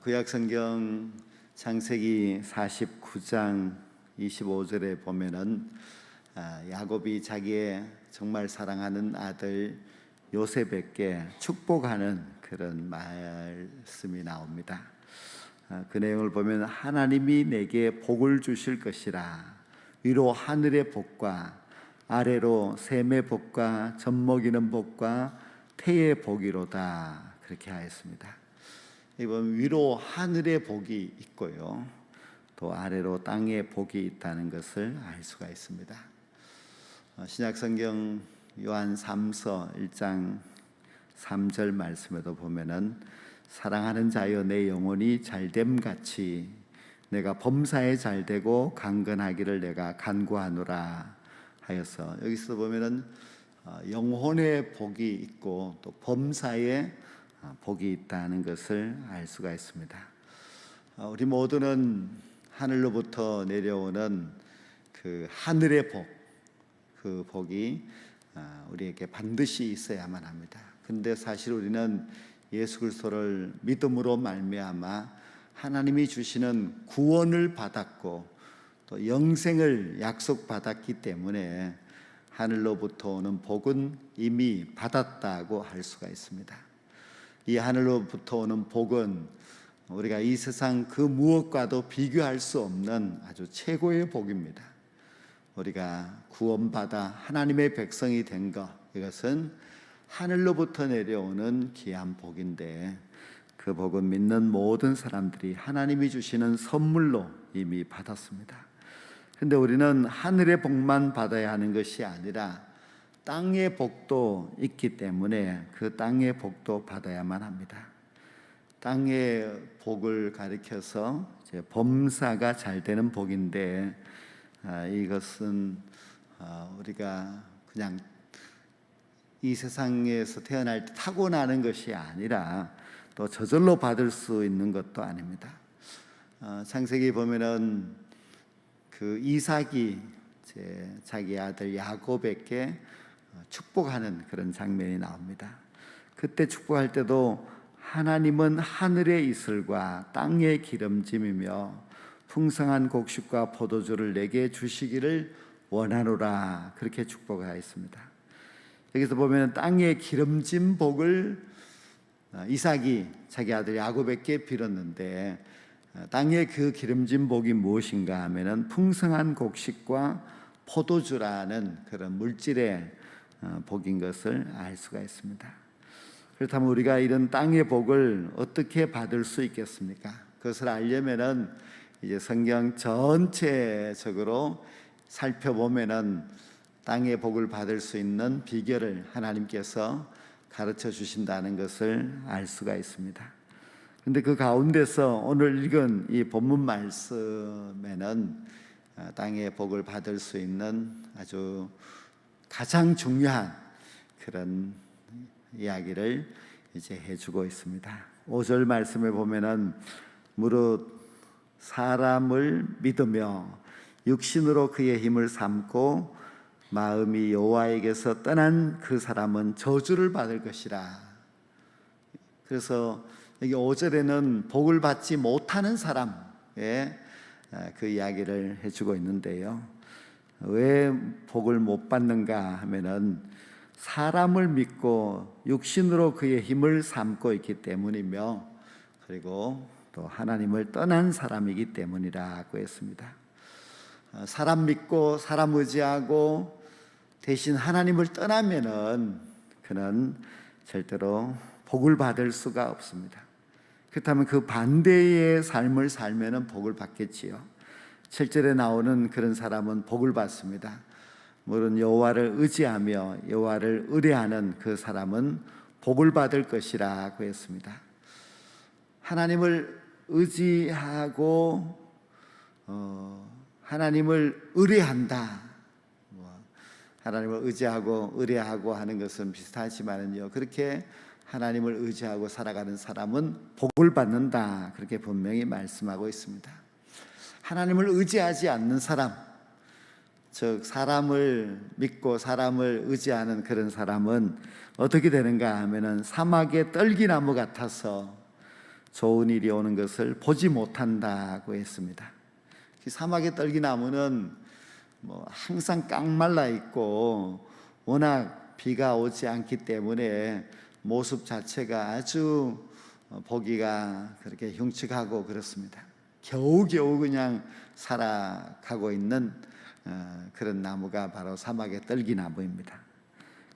구약성경 창세기 49장 25절에 보면은 야곱이 자기의 정말 사랑하는 아들 요셉에게 축복하는 그런 말씀이 나옵니다. 그 내용을 보면 하나님이 내게 복을 주실 것이라. 위로 하늘의 복과 아래로 샘의 복과 젖먹이는 복과 태의 복이로다. 그렇게 하였습니다. 이번 위로 하늘의 복이 있고요, 또 아래로 땅의 복이 있다는 것을 알 수가 있습니다. 신약성경 요한 3서 1장 3절 말씀에도 보면은 사랑하는 자여 내 영혼이 잘됨 같이 내가 범사에 잘되고 강건하기를 내가 간구하노라 하여서, 여기서 보면은 영혼의 복이 있고 또 범사에 복이 있다는 것을 알 수가 있습니다. 우리 모두는 하늘로부터 내려오는 그 하늘의 복, 그 복이 우리에게 반드시 있어야만 합니다. 근데 사실 우리는 예수 그리스도를 믿음으로 말미암아 하나님이 주시는 구원을 받았고 또 영생을 약속받았기 때문에 하늘로부터 오는 복은 이미 받았다고 할 수가 있습니다. 이 하늘로부터 오는 복은 우리가 이 세상 그 무엇과도 비교할 수 없는 아주 최고의 복입니다. 우리가 구원받아 하나님의 백성이 된 것, 이것은 하늘로부터 내려오는 귀한 복인데, 그 복은 믿는 모든 사람들이 하나님이 주시는 선물로 이미 받았습니다. 그런데 우리는 하늘의 복만 받아야 하는 것이 아니라 땅의 복도 있기 때문에 그 땅의 복도 받아야만 합니다. 땅의 복을 가리켜서 이제 범사가 잘 되는 복인데, 이것은 우리가 그냥 이 세상에서 태어날 때 타고나는 것이 아니라 또 저절로 받을 수 있는 것도 아닙니다. 창세기 보면은 그 이삭이 자기 아들 야곱에게 축복하는 그런 장면이 나옵니다. 그때 축복할 때도 하나님은 하늘의 이슬과 땅의 기름짐이며 풍성한 곡식과 포도주를 내게 주시기를 원하노라, 그렇게 축복하였습니다. 여기서 보면 땅의 기름진 복을 이삭이 자기 아들 야곱에게 빌었는데, 땅의 그 기름진 복이 무엇인가 하면은 풍성한 곡식과 포도주라는 그런 물질의 복인 것을 알 수가 있습니다. 그렇다면 우리가 이런 땅의 복을 어떻게 받을 수 있겠습니까? 그것을 알려면은 이제 성경 전체적으로 살펴보면은 땅의 복을 받을 수 있는 비결을 하나님께서 가르쳐 주신다는 것을 알 수가 있습니다. 그런데 그 가운데서 오늘 읽은 이 본문 말씀에는 땅의 복을 받을 수 있는 아주 가장 중요한 그런 이야기를 이제 해주고 있습니다. 5절 말씀에 보면은 무릇 사람을 믿으며 육신으로 그의 힘을 삼고 마음이 여호와에게서 떠난 그 사람은 저주를 받을 것이라. 그래서 여기 5절에는 복을 받지 못하는 사람의 그 이야기를 해주고 있는데요, 왜 복을 못 받는가 하면은 사람을 믿고 육신으로 그의 힘을 삼고 있기 때문이며, 그리고 또 하나님을 떠난 사람이기 때문이라고 했습니다. 사람 믿고 사람 의지하고 대신 하나님을 떠나면은 그는 절대로 복을 받을 수가 없습니다. 그렇다면 그 반대의 삶을 살면은 복을 받겠지요. 7절에 나오는 그런 사람은 복을 받습니다. 물론 여호와를 의지하며 여호와를 의뢰하는 그 사람은 복을 받을 것이라고 했습니다. 하나님을 의지하고 하나님을 의뢰한다, 하나님을 의지하고 의뢰하고 하는 것은 비슷하지만요, 그렇게 하나님을 의지하고 살아가는 사람은 복을 받는다, 그렇게 분명히 말씀하고 있습니다. 하나님을 의지하지 않는 사람, 즉 사람을 믿고 사람을 의지하는 그런 사람은 어떻게 되는가 하면은 사막의 떨기나무 같아서 좋은 일이 오는 것을 보지 못한다고 했습니다. 사막의 떨기나무는 항상 깡말라 있고 워낙 비가 오지 않기 때문에 모습 자체가 아주 보기가 그렇게 흉측하고 그렇습니다. 겨우겨우 그냥 살아가고 있는 그런 나무가 바로 사막의 떨기나무입니다.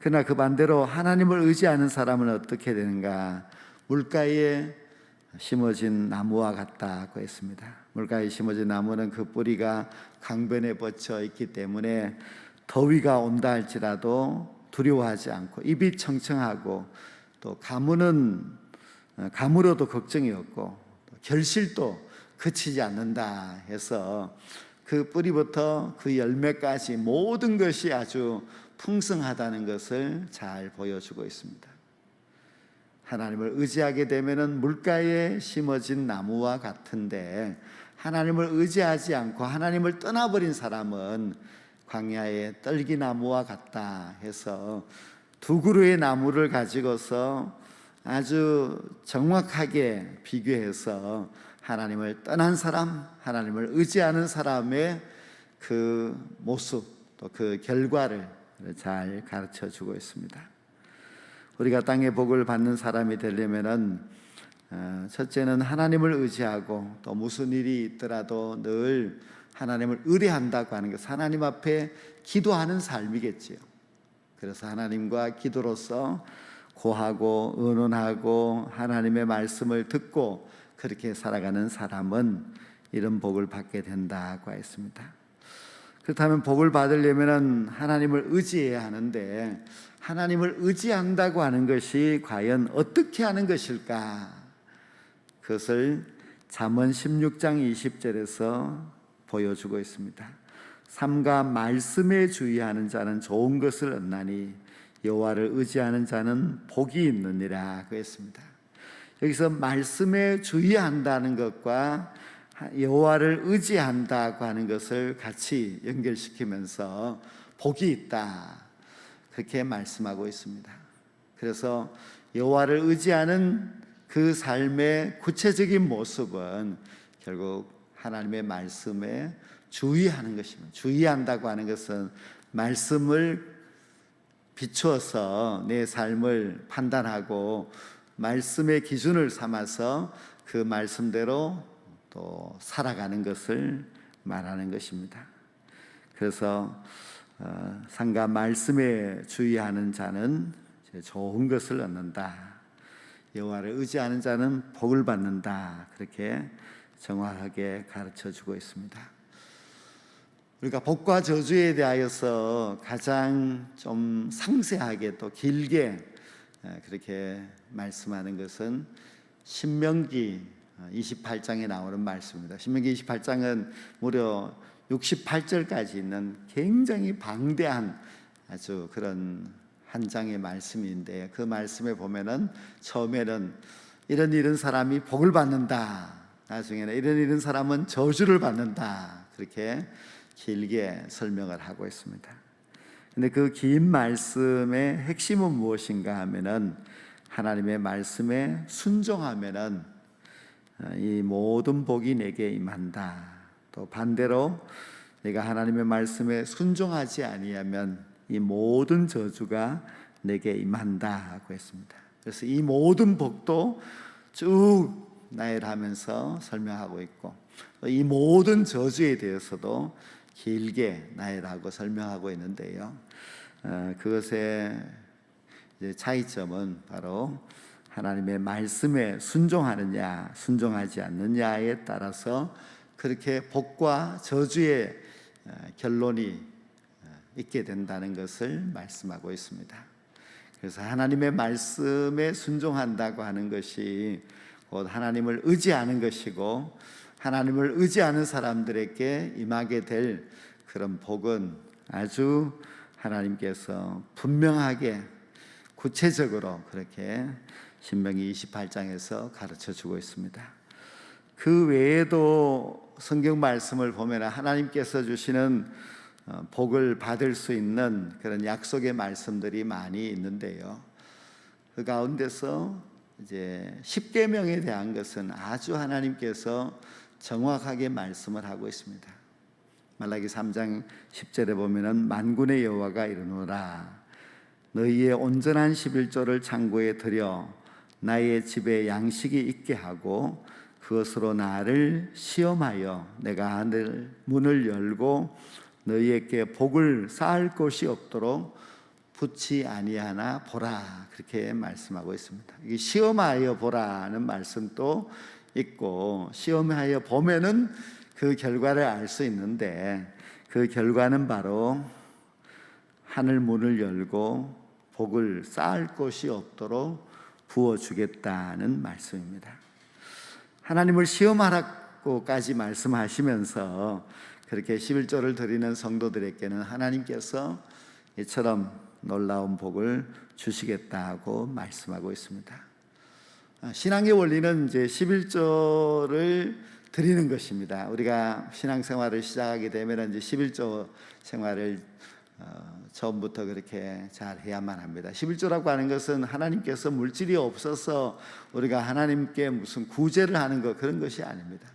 그러나 그 반대로 하나님을 의지하는 사람은 어떻게 되는가? 물가에 심어진 나무와 같다고 했습니다. 물가에 심어진 나무는 그 뿌리가 강변에 뻗쳐 있기 때문에 더위가 온다 할지라도 두려워하지 않고 잎이 청청하고 또 가물어도 걱정이 없고 결실도 그치지 않는다 해서 그 뿌리부터 그 열매까지 모든 것이 아주 풍성하다는 것을 잘 보여주고 있습니다. 하나님을 의지하게 되면은 물가에 심어진 나무와 같은데 하나님을 의지하지 않고 하나님을 떠나버린 사람은 광야의 떨기나무와 같다 해서 두 그루의 나무를 가지고서 아주 정확하게 비교해서 하나님을 떠난 사람, 하나님을 의지하는 사람의 그 모습 또 그 결과를 잘 가르쳐 주고 있습니다. 우리가 땅의 복을 받는 사람이 되려면은 첫째는 하나님을 의지하고 또 무슨 일이 있더라도 늘 하나님을 의뢰한다고 하는 것, 하나님 앞에 기도하는 삶이겠지요. 그래서 하나님과 기도로서 고하고 의논하고 하나님의 말씀을 듣고 그렇게 살아가는 사람은 이런 복을 받게 된다고 했습니다. 그렇다면 복을 받으려면 하나님을 의지해야 하는데 하나님을 의지한다고 하는 것이 과연 어떻게 하는 것일까? 그것을 잠언 16장 20절에서 보여주고 있습니다. 삼가 말씀에 주의하는 자는 좋은 것을 얻나니 여호와를 의지하는 자는 복이 있느니라 그랬습니다. 여기서 말씀에 주의한다는 것과 여호와를 의지한다고 하는 것을 같이 연결시키면서 복이 있다 그렇게 말씀하고 있습니다. 그래서 여호와를 의지하는 그 삶의 구체적인 모습은 결국 하나님의 말씀에 주의하는 것입니다. 주의한다고 하는 것은 말씀을 비추어서 내 삶을 판단하고 말씀의 기준을 삼아서 그 말씀대로 또 살아가는 것을 말하는 것입니다. 그래서 상가 말씀에 주의하는 자는 좋은 것을 얻는다. 여호와를 의지하는 자는 복을 받는다. 그렇게 정확하게 가르쳐주고 있습니다. 우리가 복과 저주에 대하여서 가장 좀 상세하게 또 길게 그렇게 말씀하는 것은 신명기 28장에 나오는 말씀입니다. 신명기 28장은 무려 68절까지 있는 굉장히 방대한 아주 그런 한 장의 말씀인데 그 말씀에 보면은 처음에는 이런 사람이 복을 받는다. 나중에는 이런 사람은 저주를 받는다. 그렇게 길게 설명을 하고 있습니다. 근데 그 긴 말씀의 핵심은 무엇인가 하면은 하나님의 말씀에 순종하면은 이 모든 복이 내게 임한다. 또 반대로 내가 하나님의 말씀에 순종하지 아니하면 이 모든 저주가 내게 임한다고 했습니다. 그래서 이 모든 복도 쭉 나열하면서 설명하고 있고 이 모든 저주에 대해서도 길게 나열하고 설명하고 있는데요. 그것의 차이점은 바로 하나님의 말씀에 순종하느냐 순종하지 않느냐에 따라서 그렇게 복과 저주의 결론이 있게 된다는 것을 말씀하고 있습니다. 그래서 하나님의 말씀에 순종한다고 하는 것이 곧 하나님을 의지하는 것이고 하나님을 의지하는 사람들에게 임하게 될 그런 복은 아주 하나님께서 분명하게 구체적으로 그렇게 신명기 28장에서 가르쳐주고 있습니다. 그 외에도 성경 말씀을 보면 하나님께서 주시는 복을 받을 수 있는 그런 약속의 말씀들이 많이 있는데요. 그 가운데서 이제 십계명에 대한 것은 아주 하나님께서 정확하게 말씀을 하고 있습니다. 말라기 3장 10절에 보면은 만군의 여호와가 이르노라 너희의 온전한 11조를 창고에 들여 나의 집에 양식이 있게 하고 그것으로 나를 시험하여 내가 하늘 문을 열고 너희에게 복을 쌓을 곳이 없도록 붙지 아니하나 보라 그렇게 말씀하고 있습니다. 이 시험하여 보라는 말씀도 있고 시험하여 보면은 그 결과를 알 수 있는데 그 결과는 바로 하늘 문을 열고 복을 쌓을 곳이 없도록 부어주겠다는 말씀입니다. 하나님을 시험하라고까지 말씀하시면서 그렇게 11조를 드리는 성도들에게는 하나님께서 이처럼 놀라운 복을 주시겠다고 말씀하고 있습니다. 신앙의 원리는 이제 11조를 드리는 것입니다. 우리가 신앙생활을 시작하게 되면 이제 11조 생활을 처음부터 그렇게 잘 해야만 합니다. 11조라고 하는 것은 하나님께서 물질이 없어서 우리가 하나님께 무슨 구제를 하는 것 그런 것이 아닙니다.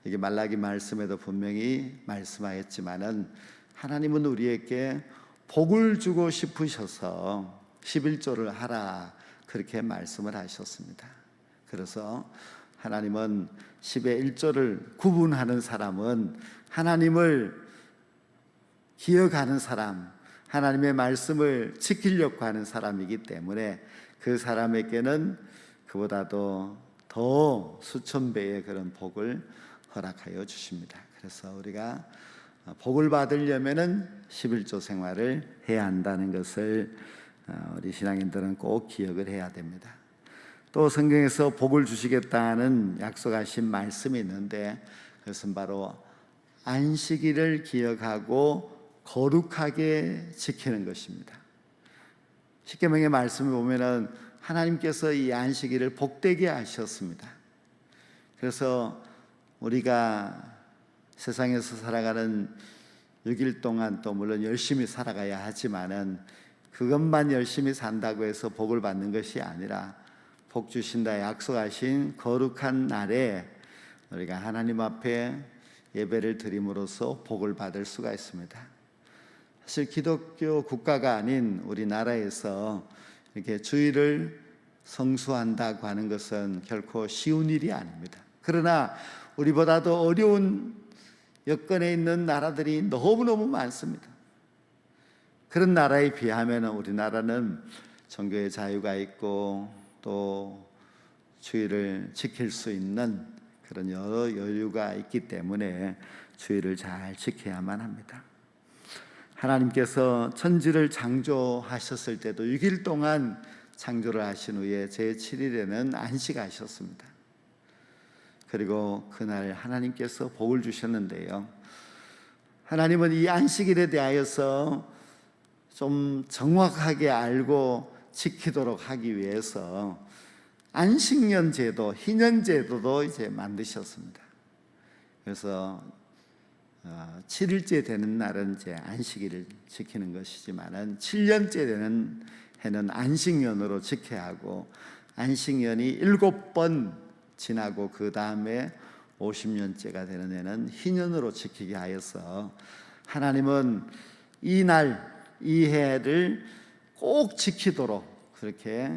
이게 말라기 말씀에도 분명히 말씀하였지만은 하나님은 우리에게 복을 주고 싶으셔서 11조를 하라 그렇게 말씀을 하셨습니다. 그래서 하나님은 10의 1조를 구분하는 사람은 하나님을 기억하는 사람, 하나님의 말씀을 지키려고 하는 사람이기 때문에 그 사람에게는 그보다도 더 수천 배의 그런 복을 허락하여 주십니다. 그래서 우리가 복을 받으려면은 11조 생활을 해야 한다는 것을 우리 신앙인들은 꼭 기억을 해야 됩니다. 또 성경에서 복을 주시겠다는 약속하신 말씀이 있는데 그것은 바로 안식일을 기억하고 거룩하게 지키는 것입니다. 십계명의 말씀을 보면은 하나님께서 이 안식일을 복되게 하셨습니다. 그래서 우리가 세상에서 살아가는 6일 동안 또 물론 열심히 살아가야 하지만은 그것만 열심히 산다고 해서 복을 받는 것이 아니라 복 주신다 약속하신 거룩한 날에 우리가 하나님 앞에 예배를 드림으로써 복을 받을 수가 있습니다. 사실 기독교 국가가 아닌 우리나라에서 이렇게 주일을 성수한다고 하는 것은 결코 쉬운 일이 아닙니다. 그러나 우리보다도 어려운 여건에 있는 나라들이 너무너무 많습니다. 그런 나라에 비하면 우리나라는 종교의 자유가 있고 또 주일을 지킬 수 있는 그런 여러 여유가 있기 때문에 주일을 잘 지켜야만 합니다. 하나님께서 천지를 창조하셨을 때도 6일 동안 창조를 하신 후에 제7일에는 안식하셨습니다. 그리고 그날 하나님께서 복을 주셨는데요. 하나님은 이 안식일에 대하여서 좀 정확하게 알고 지키도록 하기 위해서 안식년 제도, 희년 제도도 이제 만드셨습니다. 그래서 7일째 되는 날은 이제 안식일을 지키는 것이지만은 7년째 되는 해는 안식년으로 지켜야 하고 안식년이 7번 지나고 그 다음에 50년째가 되는 해는 희년으로 지키게 하여서 하나님은 이 날, 이 해를 꼭 지키도록 그렇게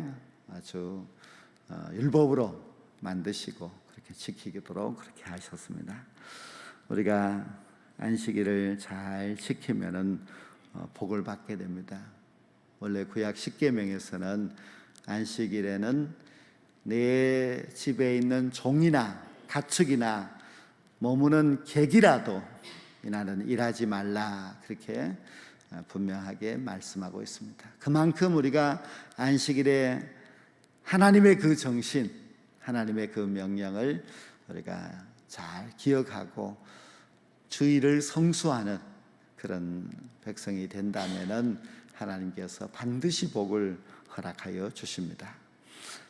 아주 율법으로 만드시고 그렇게 지키도록 그렇게 하셨습니다. 우리가 안식일을 잘 지키면은 복을 받게 됩니다. 원래 구약 십계명에서는 안식일에는 내 집에 있는 종이나 가축이나 머무는 객이라도 이날은 일하지 말라 그렇게 분명하게 말씀하고 있습니다. 그만큼 우리가 안식일에 하나님의 그 정신, 하나님의 그 명령을 우리가 잘 기억하고 주일을 성수하는 그런 백성이 된다면은 하나님께서 반드시 복을 허락하여 주십니다.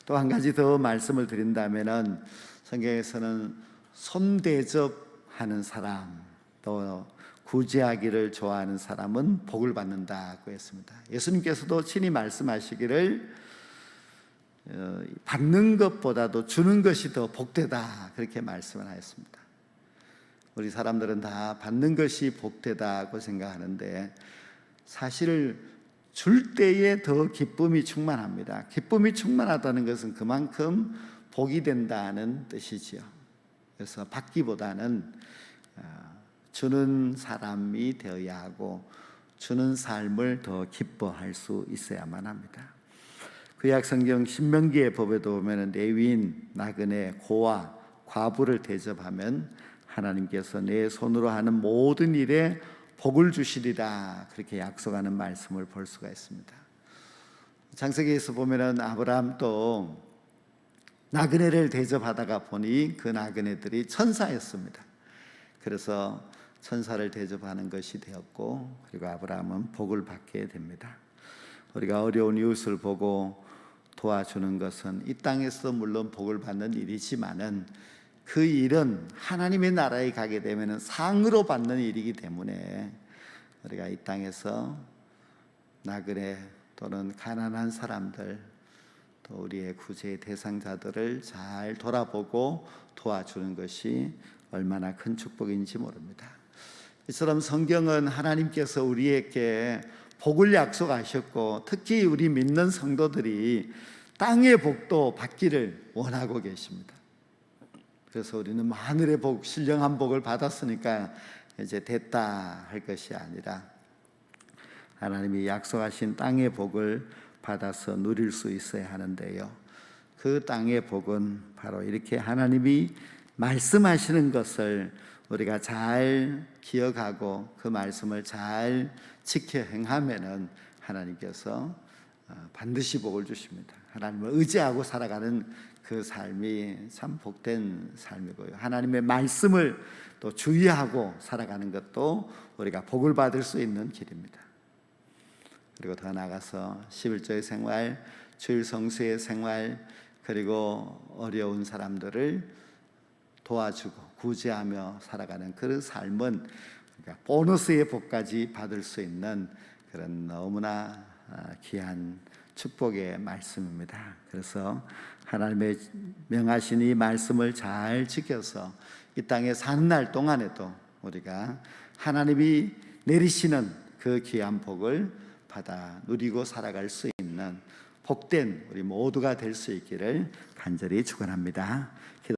또 한 가지 더 말씀을 드린다면은 성경에서는 손대접하는 사람, 또 구제하기를 좋아하는 사람은 복을 받는다고 했습니다. 예수님께서도 친히 말씀하시기를 받는 것보다도 주는 것이 더 복되다, 그렇게 말씀을 하였습니다. 우리 사람들은 다 받는 것이 복되다고 생각하는데 사실 줄 때에 더 기쁨이 충만합니다. 기쁨이 충만하다는 것은 그만큼 복이 된다는 뜻이지요. 그래서 받기보다는 주는 사람이 되어야 하고 주는 삶을 더 기뻐할 수 있어야만 합니다. 구약 성경 신명기의 법에도 보면 레위인 나그네 고아 과부를 대접하면 하나님께서 내 손으로 하는 모든 일에 복을 주시리라, 그렇게 약속하는 말씀을 볼 수가 있습니다. 창세기에서 보면은 아브라함도 나그네를 대접하다가 보니 그 나그네들이 천사였습니다. 그래서 천사를 대접하는 것이 되었고, 그리고 아브라함은 복을 받게 됩니다. 우리가 어려운 이웃을 보고 도와주는 것은 이 땅에서 물론 복을 받는 일이지만은 그 일은 하나님의 나라에 가게 되면 상으로 받는 일이기 때문에 우리가 이 땅에서 나그네 또는 가난한 사람들, 또 우리의 구제의 대상자들을 잘 돌아보고 도와주는 것이 얼마나 큰 축복인지 모릅니다. 이처럼 성경은 하나님께서 우리에게 복을 약속하셨고, 특히 우리 믿는 성도들이 땅의 복도 받기를 원하고 계십니다. 그래서 우리는 하늘의 복, 신령한 복을 받았으니까 이제 됐다 할 것이 아니라 하나님이 약속하신 땅의 복을 받아서 누릴 수 있어야 하는데요, 그 땅의 복은 바로 이렇게 하나님이 말씀하시는 것을 우리가 잘 기억하고 그 말씀을 잘 지켜 행하면은 하나님께서 반드시 복을 주십니다. 하나님을 의지하고 살아가는 그 삶이 참 복된 삶이고요, 하나님의 말씀을 또 주의하고 살아가는 것도 우리가 복을 받을 수 있는 길입니다. 그리고 더 나아가서 11조의 생활, 주일 성수의 생활, 그리고 어려운 사람들을 도와주고 구제하며 살아가는 그 삶은 보너스의 복까지 받을 수 있는 그런 너무나 귀한 축복의 말씀입니다. 그래서 하나님의 명하신 이 말씀을 잘 지켜서 이 땅에 사는 날 동안에도 우리가 하나님이 내리시는 그 귀한 복을 받아 누리고 살아갈 수 있는 복된 우리 모두가 될 수 있기를 간절히 축원합니다.